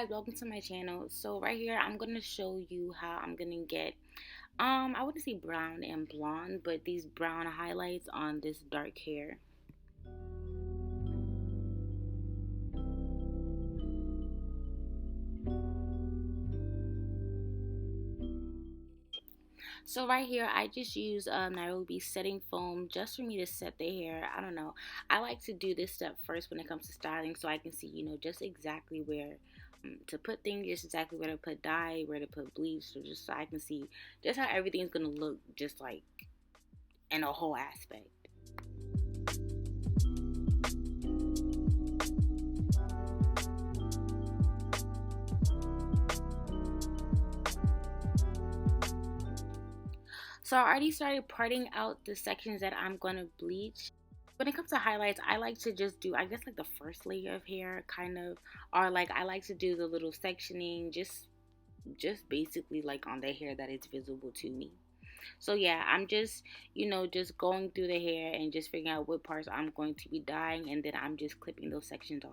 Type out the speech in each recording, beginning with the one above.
guys, welcome to my channel. So right here I'm gonna show you how I'm gonna get I wouldn't say brown and blonde, but these brown highlights on this dark hair. So right here I just use Nairobi setting foam just for me to set the hair. I don't know, I like to do this step first when it comes to styling, so I can see, just exactly where to put things, just exactly where to put dye, where to put bleach, so just so I can see just how everything's gonna look, just like in a whole aspect. So I already started parting out the sections that I'm going to bleach. When it comes to highlights, I like to just do, I guess, like the first layer of hair, kind of, or like I like to do the little sectioning, just basically like on the hair that is visible to me. So yeah, I'm just, just going through the hair and just figuring out what parts I'm going to be dyeing, and then I'm just clipping those sections off.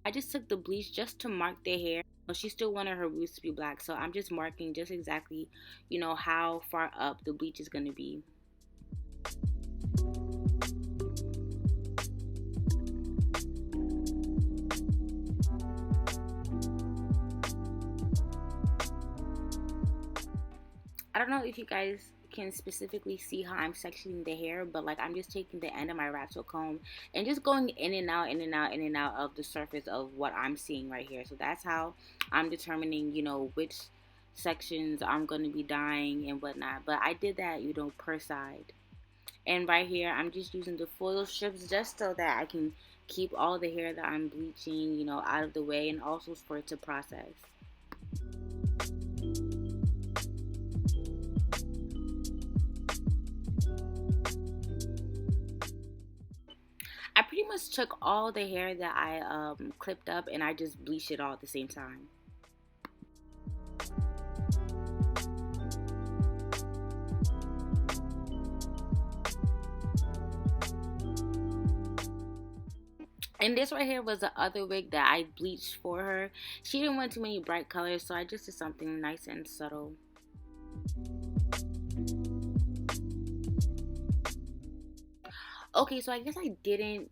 I just took the bleach just to mark the hair. She still wanted her roots to be black, so I'm just marking just exactly, how far up the bleach is going to be. I don't know if you guys can specifically see how I'm sectioning the hair, but like I'm just taking the end of my ratchet comb and just going in and out, in and out, in and out of the surface of what I'm seeing right here. So that's how I'm determining, which sections I'm going to be dyeing and whatnot. But I did that, per side. And right here, I'm just using the foil strips just so that I can keep all the hair that I'm bleaching, out of the way, and also for it to process. I pretty much took all the hair that I clipped up and I just bleached it all at the same time. And this right here was the other wig that I bleached for her. She didn't want too many bright colors, so I just did something nice and subtle. Okay, so I guess I didn't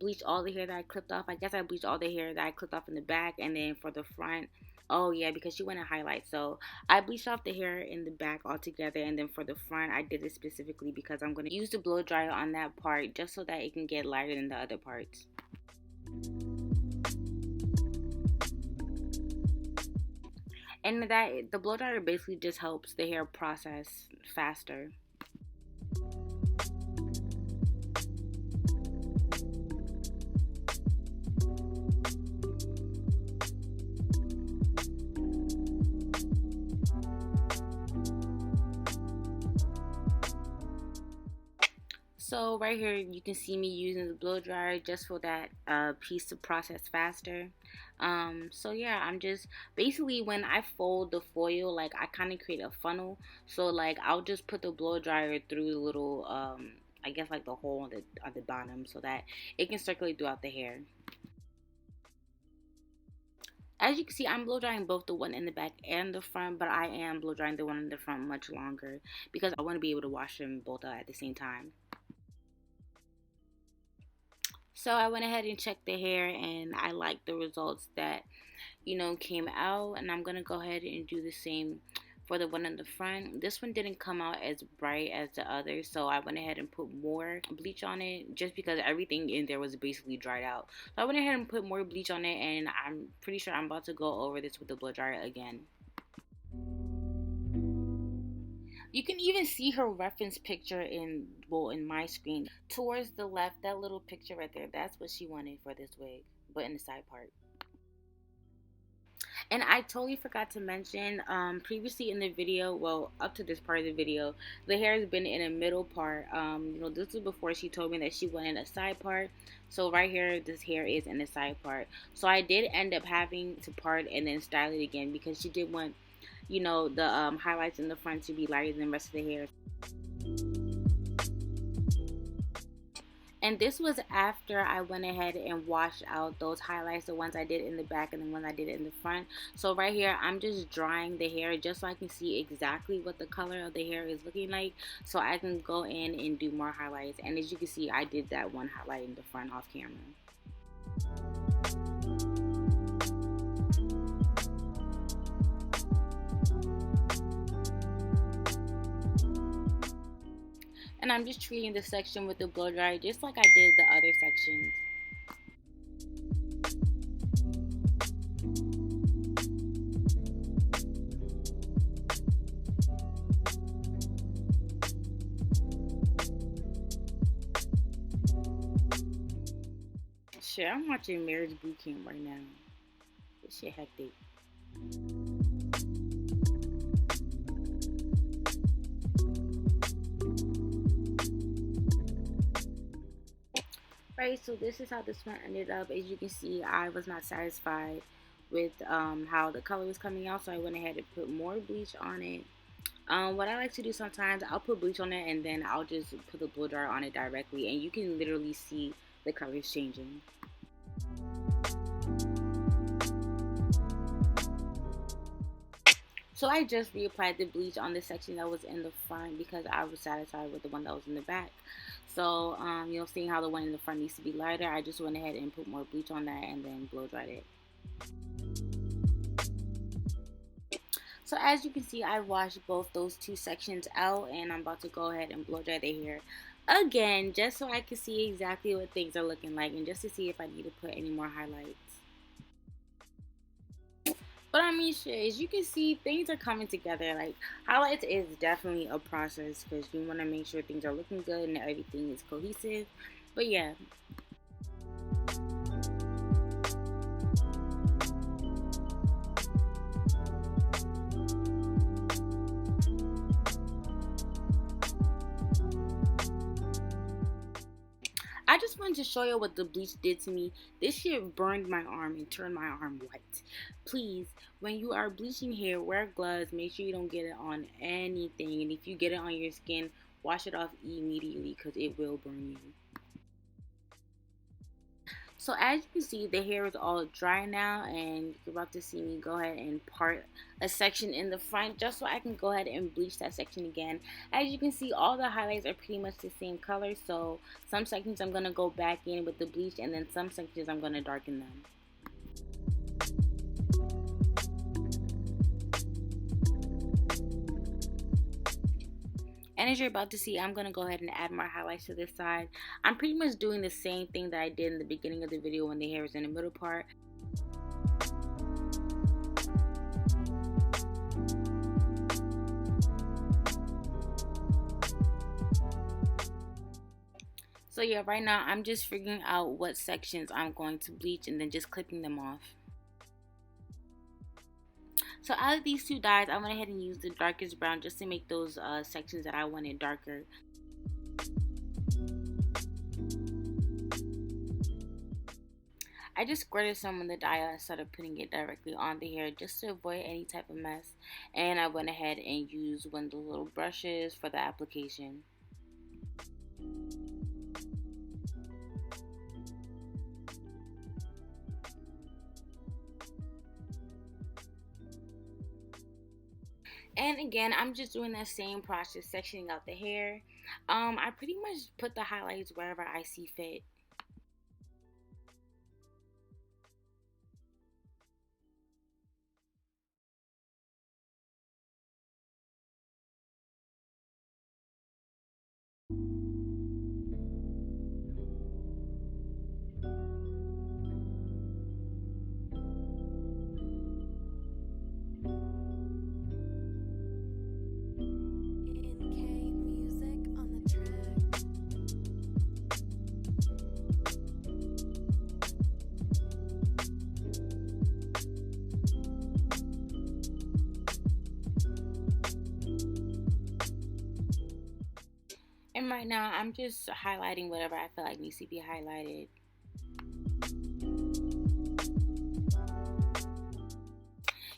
bleach all the hair that I clipped off. I guess I bleached all the hair that I clipped off in the back, and then for the front, oh yeah, because she wanted highlights. So I bleached off the hair in the back altogether, and then for the front, I did it specifically because I'm going to use the blow dryer on that part just so that it can get lighter than the other parts. And that the blow dryer basically just helps the hair process faster. So right here you can see me using the blow dryer just for that piece to process faster. So yeah, I'm just basically, when I fold the foil, like I kind of create a funnel. So like I'll just put the blow dryer through the little I guess like the hole on the bottom so that it can circulate throughout the hair. As you can see, I'm blow drying both the one in the back and the front, but I am blow drying the one in the front much longer because I want to be able to wash them both out at the same time. So I went ahead and checked the hair, and I like the results that, came out. And I'm going to go ahead and do the same for the one in the front. This one didn't come out as bright as the other, so I went ahead and put more bleach on it just because everything in there was basically dried out. So I went ahead and put more bleach on it, and I'm pretty sure I'm about to go over this with the blow dryer again. You can even see her reference picture in my screen. Towards the left, that little picture right there, that's what she wanted for this wig, but in the side part. And I totally forgot to mention, previously in the video, well, up to this part of the video, the hair has been in a middle part. This was before she told me that she wanted a side part. So right here, this hair is in the side part. So I did end up having to part and then style it again because she did want, the highlights in the front to be lighter than the rest of the hair. And this was after I went ahead and washed out those highlights, the ones I did in the back and the ones I did in the front. So right here, I'm just drying the hair just so I can see exactly what the color of the hair is looking like, so I can go in and do more highlights. And as you can see, I did that one highlight in the front off camera. And I'm just treating this section with the blow dryer just like I did the other sections. Shit, I'm watching Marriage Boot Camp right now. This shit hectic. Right, so this is how this one ended up. As you can see, I was not satisfied with how the color was coming out, so I went ahead and put more bleach on it. What I like to do sometimes, I'll put bleach on it and then I'll just put the blow dryer on it directly, and you can literally see the colors changing. So I just reapplied the bleach on the section that was in the front because I was satisfied with the one that was in the back. So, seeing how the one in the front needs to be lighter, I just went ahead and put more bleach on that and then blow dried it. So as you can see, I washed both those two sections out, and I'm about to go ahead and blow dry the hair again, just so I can see exactly what things are looking like and just to see if I need to put any more highlights. But I mean, shit, as you can see, things are coming together. Like, highlights is definitely a process because you want to make sure things are looking good and everything is cohesive. But yeah. I just wanted to show you what the bleach did to me. This shit burned my arm and turned my arm white. Please, when you are bleaching hair, wear gloves. Make sure you don't get it on anything. And if you get it on your skin, wash it off immediately because it will burn you. So as you can see, the hair is all dry now, and you're about to see me go ahead and part a section in the front just so I can go ahead and bleach that section again. As you can see, all the highlights are pretty much the same color, so some sections I'm going to go back in with the bleach, and then some sections I'm going to darken them. And as you're about to see, I'm going to go ahead and add more highlights to this side. I'm pretty much doing the same thing that I did in the beginning of the video when the hair was in the middle part. So yeah, right now I'm just figuring out what sections I'm going to bleach and then just clipping them off. So out of these two dyes, I went ahead and used the darkest brown just to make those sections that I wanted darker. I just squirted some of the dye and started putting it directly on the hair just to avoid any type of mess. And I went ahead and used one of those little brushes for the application. And again, I'm just doing that same process, sectioning out the hair. I pretty much put the highlights wherever I see fit. And right now, I'm just highlighting whatever I feel like needs to be highlighted.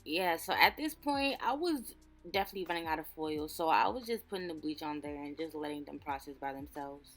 Yeah, so at this point, I was definitely running out of foil, so I was just putting the bleach on there and just letting them process by themselves.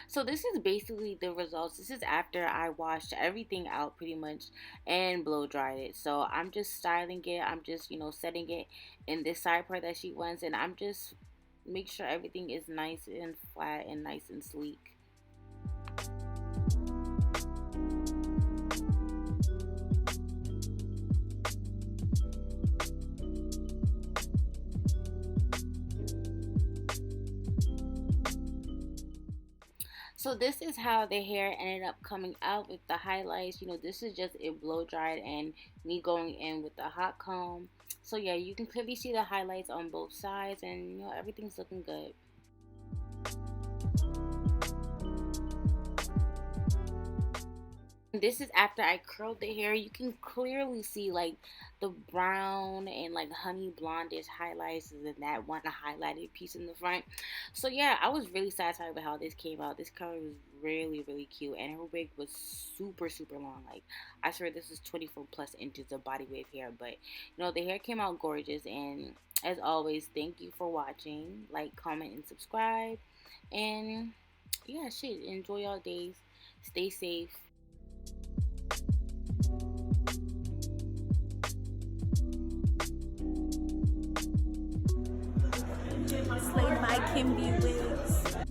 So this is basically the results. This is after I washed everything out pretty much and blow dried it. So I'm just styling it. I'm just, setting it in this side part that she wants, and I'm just make sure everything is nice and flat and nice and sleek. So this is how the hair ended up coming out with the highlights. This is just it blow dried and me going in with the hot comb. So yeah, you can clearly see the highlights on both sides, and everything's looking good. This is after I curled the hair. You can clearly see like the brown and like honey blondish highlights and that one highlighted piece in the front. So yeah, I was really satisfied with how this came out. This color was really, really cute, and her wig was super, super long. Like, I swear this is 24 plus inches of body wave hair, but the hair came out gorgeous. And as always, thank you for watching. Like, comment, and subscribe. And yeah, shit, enjoy your days. Stay safe. Slayed by Kim B wigs.